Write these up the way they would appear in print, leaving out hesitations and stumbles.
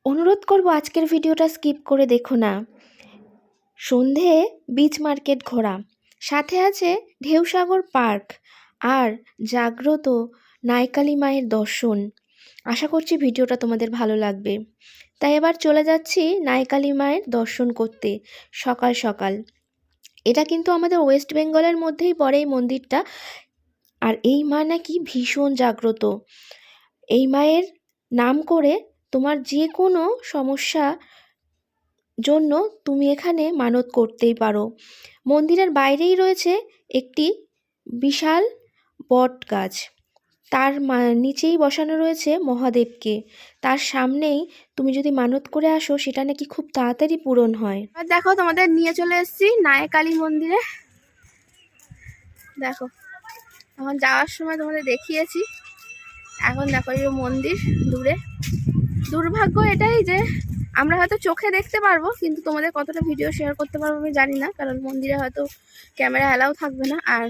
অনুরোধ করব আজকের ভিডিওটা স্কিপ করে দেখো না। সন্ধে বিচ মার্কেট ঘোরা, সাথে আছে ঢেউসাগর পার্ক আর জাগ্রত নাইকালি মায়ের দর্শন। আশা করছি ভিডিওটা তোমাদের ভালো লাগবে। তাই এবার চলে যাচ্ছি নাইকালি মায়ের দর্শন করতে সকাল সকাল। এটা কিন্তু আমাদের ওয়েস্ট বেঙ্গলের মধ্যেই পড়ে এই মন্দিরটা। আর এই মা নাকি ভীষণ জাগ্রত। এই মায়ের নাম করে তোমার যে কোনো সমস্যা জন্য তুমি এখানে মানত করতেই পারো। মন্দিরের বাইরেই রয়েছে একটি বিশাল বট গাছ, তার নিচেই বসানো রয়েছে মহাদেবকে। তার সামনেই তুমি যদি মানত করে আসো সেটা নাকি খুব তাড়াতাড়ি পূরণ হয়। আর দেখো তোমাদের নিয়ে চলে এসেছি নায়কালী মন্দিরে। দেখো এখন যাওয়ার সময় তোমাদের দেখিয়েছি, এখন দেখো এই মন্দির দূরে। দুর্ভাগ্য এটাই যে আমরা হয়তো চোখে দেখতে পারবো, কিন্তু তোমাদের কতটা ভিডিও শেয়ার করতে পারবো আমি জানি না, কারণ মন্দিরে হয়তো ক্যামেরা অ্যালাউ থাকবে না। আর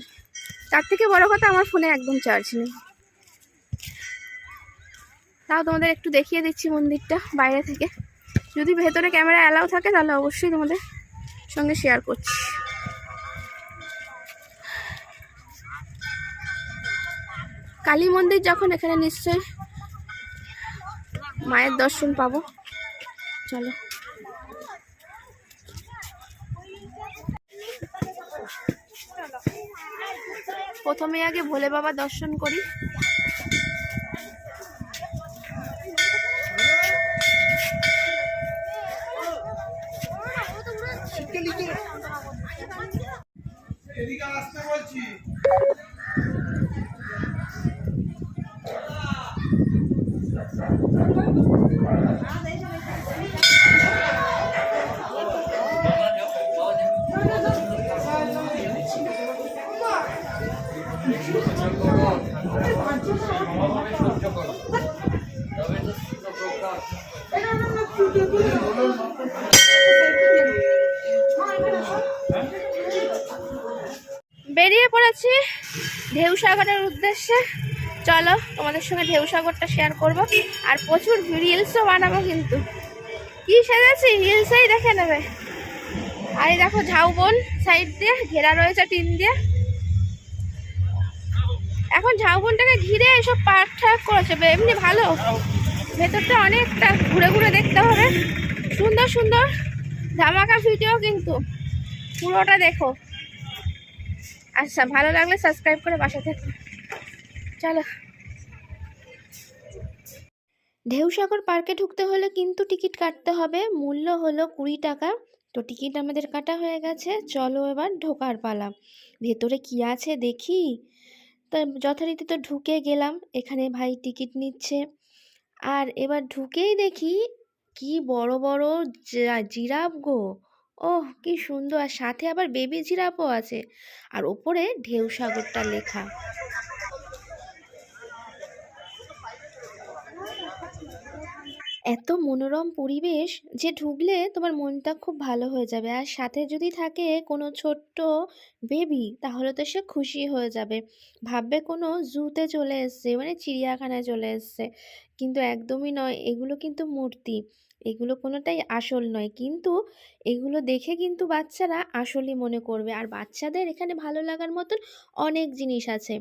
তার থেকে বড় কথা, আমার ফোনে একদম চার্জ নেই। তাও তোমাদের একটু দেখিয়ে দিচ্ছি মন্দিরটা বাইরে থেকে। যদি ভেতরে ক্যামেরা অ্যালাউ থাকে তাহলে অবশ্যই তোমাদের সঙ্গে শেয়ার করছি। কালী মন্দির যখন, এখানে নিশ্চয়ই মায়ের দর্শন পাবো। চলো প্রথমে আগে ভোলে বাবা দর্শন করি। বেরিয়ে পড়েছি ঢেউসাগরের উদ্দেশ্যে। চলো তোমাদের সঙ্গে ঢেউসাগরটা শেয়ার করব, আর প্রচুর রিলসও বানাবো। কিন্তু কি সেজেছি রিলসেই দেখে নেবে। আর এই দেখো ঝাউবন সাইড দিয়ে ঘেরা রয়েছে টিন দিয়ে। এখন ঝাউবনটাকে ঘিরে এসব পার্ক ঠাক করেছে, এমনি ভালো। ভেতরটা অনেকটা ঘুরে ঘুরে দেখতে হবে। সুন্দর সুন্দর ধামাকা ভিডিও, কিন্তু পুরোটা দেখো। আচ্ছা, ভালো লাগলে সাবস্ক্রাইব করে পাশে থেকো। চলো। ঢেউসাগর পার্কে ঢুকতে হলে কিন্তু টিকিট কাটতে হবে, মূল্য হলো 20 টাকা। তো টিকিট আমাদের কাটা হয়ে গেছে, চলো এবার ঢোকার পালা। ভেতরে কি আছে দেখি। তো যথারীতি তো ঢুকে গেলাম, এখানে ভাই টিকিট নিচ্ছে। আর এবার ঢুকেই দেখি কি বড় বড় জিরাফ গো। ওহ কি সুন্দর, আর সাথে আবার বেবি জিরাফও আছে। আর ওপরে ঢেউসাগরটা লেখা। এত মনোরম পরিবেশ যে ঢুকলে তোমার মনটা খুব ভালো হয়ে যাবে। আর সাথে যদি থাকে কোনো ছোট্ট বেবি, তাহলে তো সে খুশি হয়ে যাবে, ভাববে কোনো জুতে চলে এসছে, মানে চিড়িয়াখানায় চলে এসছে। কিন্তু একদমই নয়, এগুলো কিন্তু মূর্তি, এগুলো কোনোটাই আসল নয়। কিন্তু এগুলো দেখে কিন্তু বাচ্চারা আসলই মনে করবে। আর বাচ্চাদের এখানে ভালো লাগার মতন অনেক জিনিস আছে।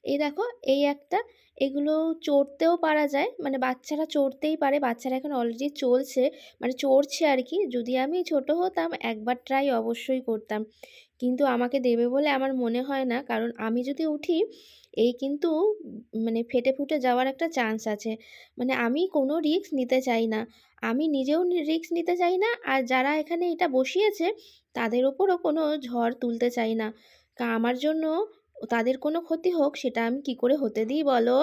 এই দেখো এই একটা, এগুলো চড়তেও পারা যায়, মানে বাচ্চারা চড়তেই পারে। বাচ্চারা এখন অলরেডি চলছে, মানে চড়ছে আর কি। যদি আমি ছোট হতাম একবার ট্রাই অবশ্যই করতাম, কিন্তু আমাকে দেবে বলে আমার মনে হয় না, কারণ আমি যদি উঠি এই কিন্তু মানে ফেটে ফুটে যাওয়ার একটা চান্স আছে। মানে আমি কোনো রিস্ক নিতে চাই না, আমি নিজেও রিস্ক নিতে চাই না। আর যারা এখানে এটা বসিয়েছে তাদের ওপরও কোনো ঝড় তুলতে চাই না, আমার জন্য তাদের কোনো ক্ষতি হোক সেটা আমি কি করে হতে দিই বলো,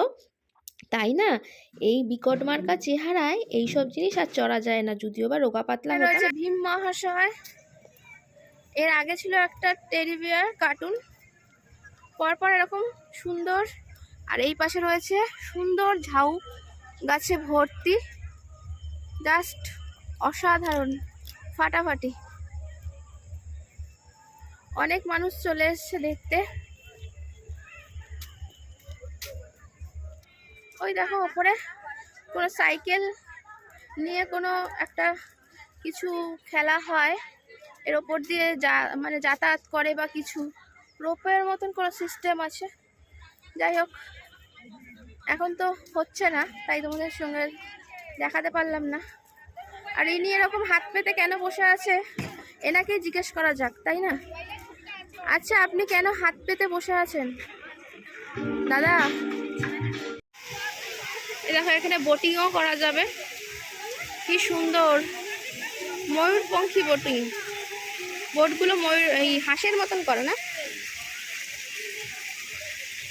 তাই না? এই বিকট মার্কা চেহারায় এইসব জিনিস আর চড়া যায় না, যদিও বা রোগা পাতলা হচ্ছে। ভীম মহাশয়, এর আগে ছিল একটা টেডি বিয়ার কার্টুন, পরপর এরকম সুন্দর। আর এই পাশে রয়েছে সুন্দর ঝাউ গাছে ভর্তি, জাস্ট অসাধারণ, ফাটাফাটি। অনেক মানুষ চলে এসছে দেখতে। ওই দেখো ওপরে কোনো সাইকেল নিয়ে কোনো একটা কিছু খেলা হয়, এর ওপর দিয়ে মানে যাতায়াত করে বা কিছু রোপওয়ের মতন কোনো সিস্টেম আছে। যাই হোক, এখন তো হচ্ছে না, তাই তোমাদের সঙ্গে দেখাতে পারলাম না। আর ইনি এরকম হাত পেতে কেন বসে আছে এনাকে জিজ্ঞেস করা যাক, তাই না? আচ্ছা, আপনি কেন হাত পেতে বসে আছেন দাদা? দেখো, এখানে বোটিংও করা যাবে, কি সুন্দর ময়ূরপঙ্খী বোটিং। বোটগুলো ময়ূর এই হাঁসের মতন করা, না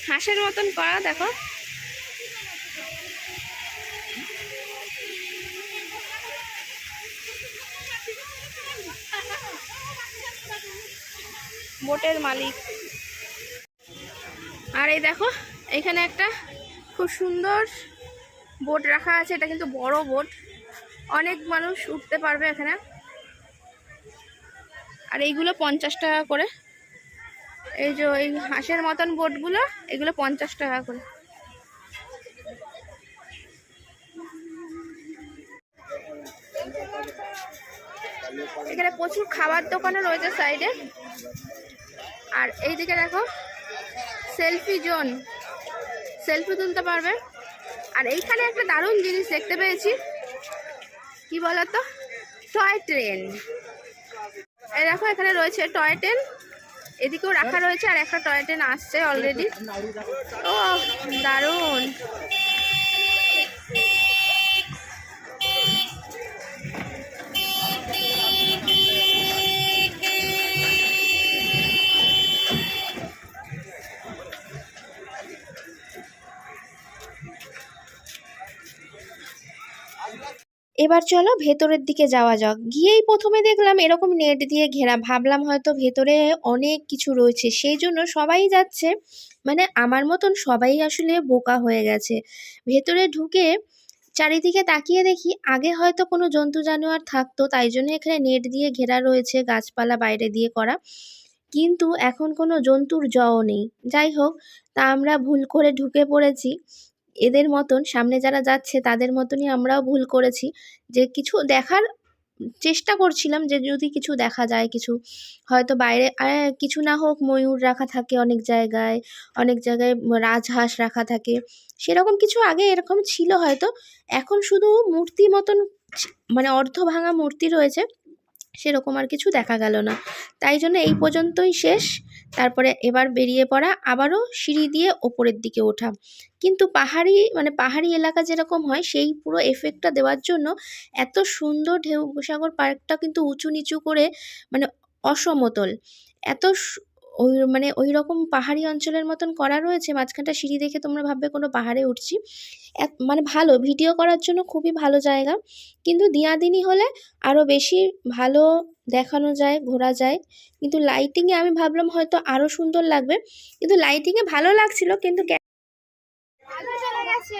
হাঁসের মতন করা, দেখো। বোটের মালিক। আর এই দেখো, এখানে একটা খুব সুন্দর বোট রাখা আছে, এটা কিন্তু বড় বোট, অনেক মানুষ উঠতে পারবে এখানে। আর এইগুলো 50 টাকা করে, এই যে ওই হাঁসের মতন বোটগুলো, এগুলো 50 টাকা করে। এখানে প্রচুর খাবার দোকানও রয়েছে সাইডে। আর এইদিকে দেখো সেলফি জোন, সেলফি তুলতে পারবে। আর এইখানে একটা দারুণ জিনিস দেখতে পেয়েছি, কি বলতো, টয় ট্রেন। এই দেখো, এখানে রয়েছে টয় ট্রেন, এদিকেও রাখা রয়েছে, আর একটা টয় ট্রেন আসছে অলরেডি। ও দারুণ। এবার চলো ভেতরের দিকে যাওয়া যাক। গিয়েই প্রথমে দেখলাম এরকম নেট দিয়ে ঘেরা, ভাবলাম হয়তো ভেতরে অনেক কিছু রয়েছে, সেই জন্য সবাই যাচ্ছে, মানে আমার মতন সবাই আসলে বোকা হয়ে গেছে। ভেতরে ঢুকে চারিদিকে তাকিয়ে দেখি আগে হয়তো কোনো জন্তু জানোয়ার থাকতো, তাই জন্য এখানে নেট দিয়ে ঘেরা রয়েছে, গাছপালা বাইরে দিয়ে করা, কিন্তু এখন কোনো জন্তুর জও নেই। যাই হোক, তা আমরা ভুল করে ঢুকে পড়েছি, এদের মতন সামনে যারা যাচ্ছে তাদের মতনই আমরাও ভুল করেছি, যে কিছু দেখার চেষ্টা করছিলাম, যে যদি কিছু দেখা যায়, কিছু হয়তো বাইরে কিছু না হোক ময়ূর রাখা থাকে অনেক জায়গায়, অনেক জায়গায় রাজহাঁস রাখা থাকে, সেরকম কিছু আগে এরকম ছিল হয়তো। এখন শুধু মূর্তি মতন মানে অর্ধ ভাঙা মূর্তি রয়েছে, সেরকম আর কিছু দেখা গেল না। তাই জন্য এই পর্যন্তই শেষ। তারপরে এবার বেরিয়ে পড়া, আবারও সিঁড়ি দিয়ে ওপরের দিকে ওঠা। কিন্তু পাহাড়ি এলাকা যেরকম হয় সেই পুরো এফেক্টটা দেওয়ার জন্য এত সুন্দর ঢেউসাগর পার্কটা কিন্তু উঁচু নিচু করে, মানে অসমতল, এত ওই রকম পাহাড়ি অঞ্চলের মতন করা রয়েছে। মাঝখানটা সিঁড়ি দেখে তোমরা ভাববে কোনো পাহাড়ে উঠছি। মানে ভালো ভিডিও করার জন্য খুবই ভালো জায়গা, কিন্তু দিনই হলে আরও বেশি ভালো দেখানো যায়, ঘোরা যায়। কিন্তু লাইটিংয়ে আমি ভাবলাম হয়তো আরও সুন্দর লাগবে, কিন্তু লাইটিংয়ে ভালো লাগছিল, কিন্তু চলে গেছে।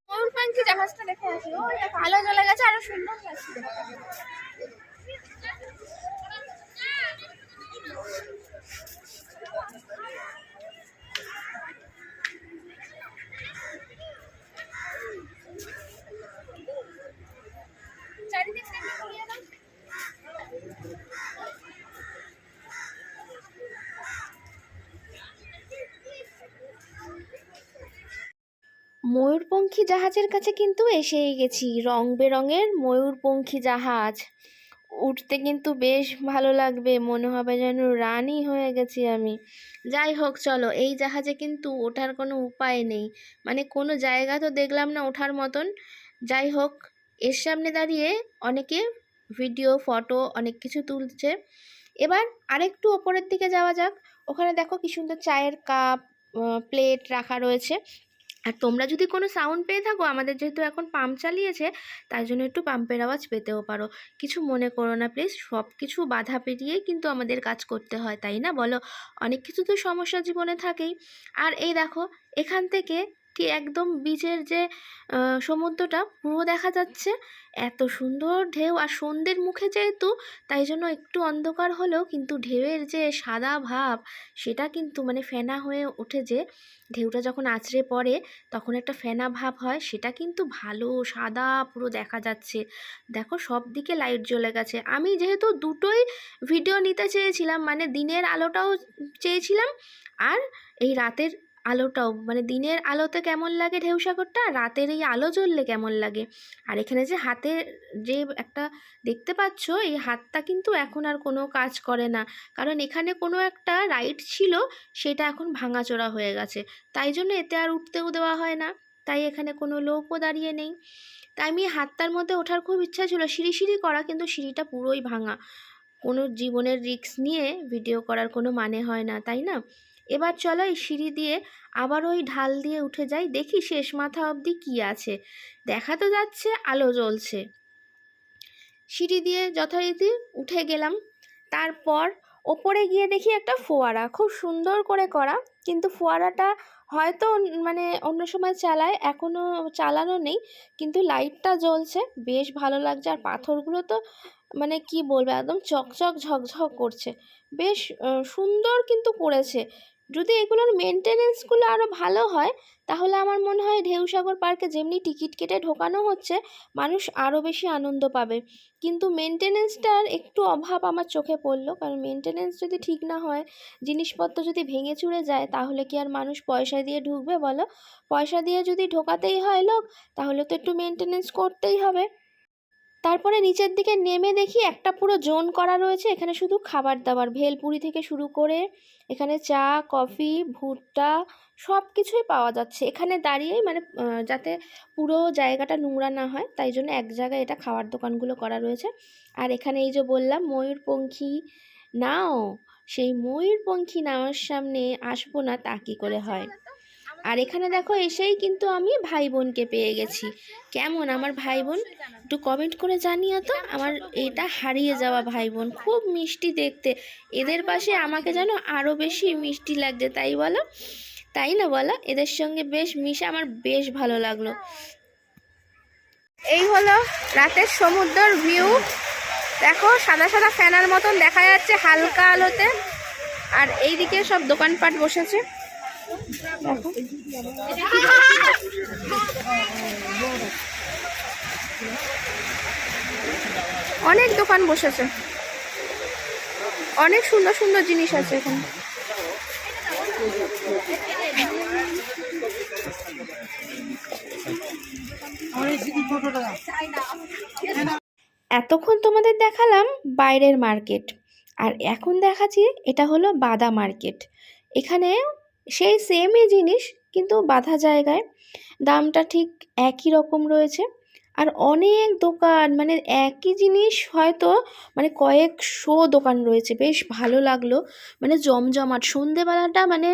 ময়ূরপঙ্খী জাহাজটা দেখে আসি, ওটা ভালো চলে গেছে, আরো সুন্দর লাগছে। চারিদিকে ঘুরিয়ে দাও। ময়ূরপঙ্খী জাহাজের কাছে কিন্তু এসেই গেছি, রং বেরঙের ময়ূরপঙ্খী জাহাজ, উঠতে কিন্তু বেশ ভালো লাগবে, মনে হবে যেন রানী হয়ে গেছি আমি। যাই হোক, চলো, এই জাহাজে কিন্তু ওঠার কোনো উপায় নেই, মানে কোনো জায়গা তো দেখলাম না ওঠার মতন। যাই হোক, এর সামনে দাঁড়িয়ে অনেকে ভিডিও ফটো অনেক কিছু তুলছে। এবার আরেকটু ওপরের দিকে যাওয়া যাক। ওখানে দেখো কি সুন্দর চায়ের কাপ প্লেট রাখা রয়েছে, আর তোমরা যদি কোনো সাউন্ড পেয়ে থাকো, আমাদের যেহেতু এখন পাম্প চালিয়েছে তাই জন্য একটু পাম্পের আওয়াজ পেতেও পারো, কিছু মনে করো না প্লিজ। সব কিছু বাধা পেরিয়েই কিন্তু আমাদের কাজ করতে হয়, তাই না বলো? অনেক কিছু তো সমস্যা জীবনে থাকেই। আর এই দেখো, এখান থেকে কি একদম বিচের যে সমুদ্রটা পুরো দেখা যাচ্ছে, এত সুন্দর ঢেউ। আর সন্ধ্যের মুখে যেহেতু, তাই জন্য একটু অন্ধকার হলেও কিন্তু ঢেউয়ের যে সাদা ভাব সেটা কিন্তু মানে ফেনা হয়ে ওঠে, যে ঢেউটা যখন আছড়ে পড়ে তখন একটা ফেনা ভাব হয়, সেটা কিন্তু ভালো সাদা পুরো দেখা যাচ্ছে। দেখো সব দিকে লাইট জ্বলে গেছে। আমি যেহেতু দুটোই ভিডিও নিতে চেয়েছিলাম, মানে দিনের আলোটাও চেয়েছিলাম আর এই রাতের আলোটাও, মানে দিনের আলোতে কেমন লাগে ঢেউসাগরটা, আর রাতের এই আলো জ্বললে কেমন লাগে। আর এখানে যে হাতে যে একটা দেখতে পাচ্ছ, এই হাতটা কিন্তু এখন আর কোনো কাজ করে না, কারণ এখানে কোনো একটা রাইড ছিল, সেটা এখন ভাঙাচোরা হয়ে গেছে, তাই জন্য এতে আর উঠতেও দেওয়া হয় না। তাই এখানে কোনো লোকও দাঁড়িয়ে নেই। তাই আমি হাতটার মধ্যে ওঠার খুব ইচ্ছা ছিল, সিঁড়ি সিঁড়ি করা, কিন্তু সিঁড়িটা পুরোই ভাঙা। কোনো জীবনের রিস্ক নিয়ে ভিডিও করার কোনো মানে হয় না, তাই না? এবার চলো এই সিঁড়ি দিয়ে আবার ওই ঢাল দিয়ে উঠে যাই, দেখি শেষ মাথা অবধি কী আছে। দেখা তো যাচ্ছে আলো জ্বলছে। সিঁড়ি দিয়ে যথারীতি উঠে গেলাম। তারপর ওপরে গিয়ে দেখি একটা ফোয়ারা, খুব সুন্দর করে করা, কিন্তু ফোয়ারাটা হয়তো মানে অন্য সময় চালায়, এখনও চালানো নেই, কিন্তু লাইটটা জ্বলছে, বেশ ভালো লাগছে। আর পাথরগুলো তো মানে কি বলবো, একদম চকচক ঝকঝক করছে, বেশ সুন্দর কিন্তু করেছে। যদি এগুলোর মেনটেনেন্সগুলো আরও ভালো হয়, তাহলে আমার মনে হয় ঢেউসাগর পার্কে যেমনি টিকিট কেটে ঢোকানো হচ্ছে, মানুষ আরও বেশি আনন্দ পাবে। কিন্তু মেনটেনেন্সটার একটু অভাব আমার চোখে পড়লো, কারণ মেনটেনেন্স যদি ঠিক না হয়, জিনিসপত্র যদি ভেঙে চুরে যায়, তাহলে কি আর মানুষ পয়সা দিয়ে ঢুকবে বলো? পয়সা দিয়ে যদি ঢোকাতেই হয় লোক, তাহলে তো একটু মেনটেনেন্স করতেই হবে। তারপরে নিচের দিকে নেমে দেখি একটা পুরো জোন করা রয়েছে, এখানে শুধু খাবার দাবার, ভেলপুরি থেকে শুরু করে এখানে চা, কফি, ভুট্টা সব কিছুই পাওয়া যাচ্ছে। এখানে দাঁড়িয়েই মানে যাতে পুরো জায়গাটা নোংরা না হয়, তাই জন্য এক জায়গায় এটা খাওয়ার দোকানগুলো করা রয়েছে। আর এখানে এই যে বললাম ময়ূরপঙ্খী নাও, সেই ময়ূরপঙ্খী নাওয়ার সামনে আসবো না তা কী করে হয়। আর এখানে দেখো এসেই কিন্তু আমি ভাই বোনকে পেয়ে গেছি। কেমন আমার ভাই বোন একটু কমেন্ট করে জানিও তো। আমার এটা হারিয়ে যাওয়া ভাই বোন খুব মিষ্টি দেখতে, এদের পাশে আমাকে যেন আরও বেশি মিষ্টি লাগছে, তাই বলো? তাই না বলো? এদের সঙ্গে বেশ মিশে আমার বেশ ভালো লাগলো। এই হলো রাতের সমুদ্রের ভিউ। দেখো সাদা সাদা ফ্যানার মতন দেখা যাচ্ছে হালকা আলোতে, আর এইদিকে সব দোকানপাট বসেছে। অনেক দোকান বসেছে, অনেক সুন্দর সুন্দর জিনিস আছে এখানে। এতক্ষণ তোমাদের দেখালাম বাইরের মার্কেট, আর এখন দেখাচ্ছি এটা হলো বাদা মার্কেট। এখানে সেই সেমই জিনিস, কিন্তু বাধা জায়গায়, দামটা ঠিক একই রকম রয়েছে। আর অনেক দোকান, মানে একই জিনিস হয়তো মানে কয়েকশো দোকান রয়েছে, বেশ ভালো লাগলো। মানে জমজমাট সন্ধেবেলাটা, মানে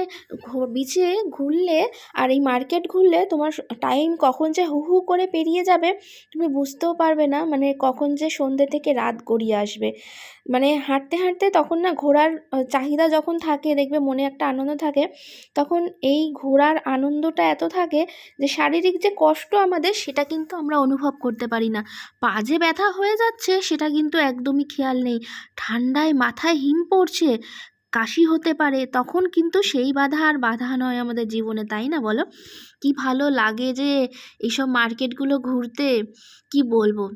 বিচে ঘুরলে আর এই মার্কেট ঘুরলে তোমার টাইম কখন যে হু হু করে পেরিয়ে যাবে তুমি বুঝতেও পারবে না, মানে কখন যে সন্ধ্যে থেকে রাত গড়িয়ে আসবে। মানে হাঁটতে হাঁটতে তখন না ঘোরার চাহিদা যখন থাকে, দেখবে মনে একটা আনন্দ থাকে, তখন এই ঘোরার আনন্দটা এত থাকে যে শারীরিক যে কষ্ট আমাদের সেটা কিন্তু আমরা অনুভব করতে পারি না। পা যে ব্যথা হয়ে যাচ্ছে সেটা কিন্তু একদমই খেয়াল নেই। ঠান্ডায় মাথায় হিম পড়ছে, কাশি হতে পারে, তখন কিন্তু সেই বাধা আর বাধা নয় আমাদের জীবনে, তাই না বলো? কি ভালো লাগে যে এইসব মার্কেটগুলো ঘুরতে, কি বলবো।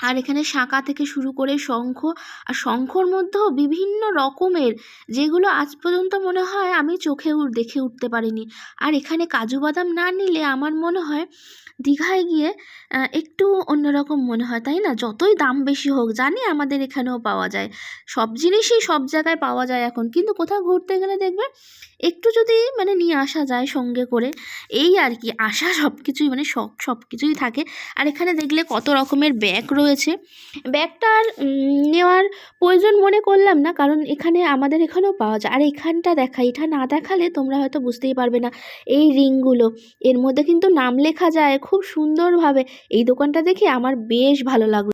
আর এখানে শাঁখা থেকে শুরু করে শঙ্খ, আর শঙ্খর মধ্যেও বিভিন্ন রকমের, যেগুলো আজ পর্যন্ত মনে হয় আমি চোখে দেখে উঠতে পারিনি। আর এখানে কাজু বাদাম না নিলে আমার মনে হয় দীঘায় গিয়ে একটু অন্যরকম মনে হয়, তাই না? যতই দাম বেশি হোক, জানি আমাদের এখানেও পাওয়া যায়, সব জিনিসই সব জায়গায় পাওয়া যায় এখন, কিন্তু কোথাও ঘুরতে গেলে দেখবে একটু যদি মানে নিয়ে আসা যায় সঙ্গে করে, এই আর কি, আশা সব কিছুই মানে সব কিছুই থাকে। আর এখানে দেখলে কত রকমের ব্যাগ রয়েছে। রয়েছে। ব্যাগটা আর নেওয়ার প্রয়োজন মনে করলাম না, কারণ এখানে আমাদের এখানেও পাওয়া যায়। আর এখানটা দেখাই, এটা না দেখালে তোমরা হয়তো বুঝতেই পারবে না। এই রিংগুলো, এর মধ্যে কিন্তু নাম লেখা যায় খুব সুন্দরভাবে। এই দোকানটা দেখে আমার বেশ ভালো লাগলো।